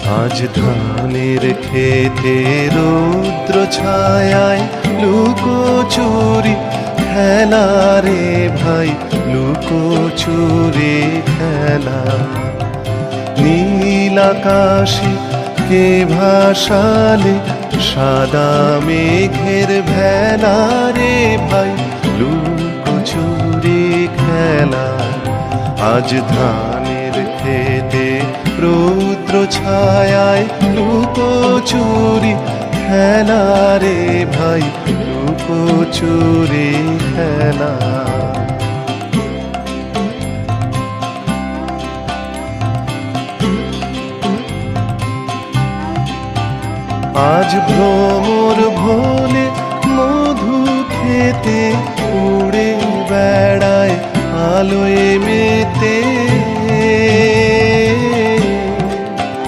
আজ ধানের খেতে রৌদ্র ছায়ায় লুকোচুরি খেলা রে ভাই, লুকোচুরি খেলা। নীল আকাশে কে ভাসালে সাদা মেঘের ভেলা রে ভাই, লুকোচুরি খেলা। আজ ধানের খেতে রৌদ্র ছায়ায় লুকোচুরি খেলা রে ভাই, লুকোচুরি খেলা। আজ ভ্রমর ভোলে মধু খেতে উড়ে বেড়ায় আলোয় মেতে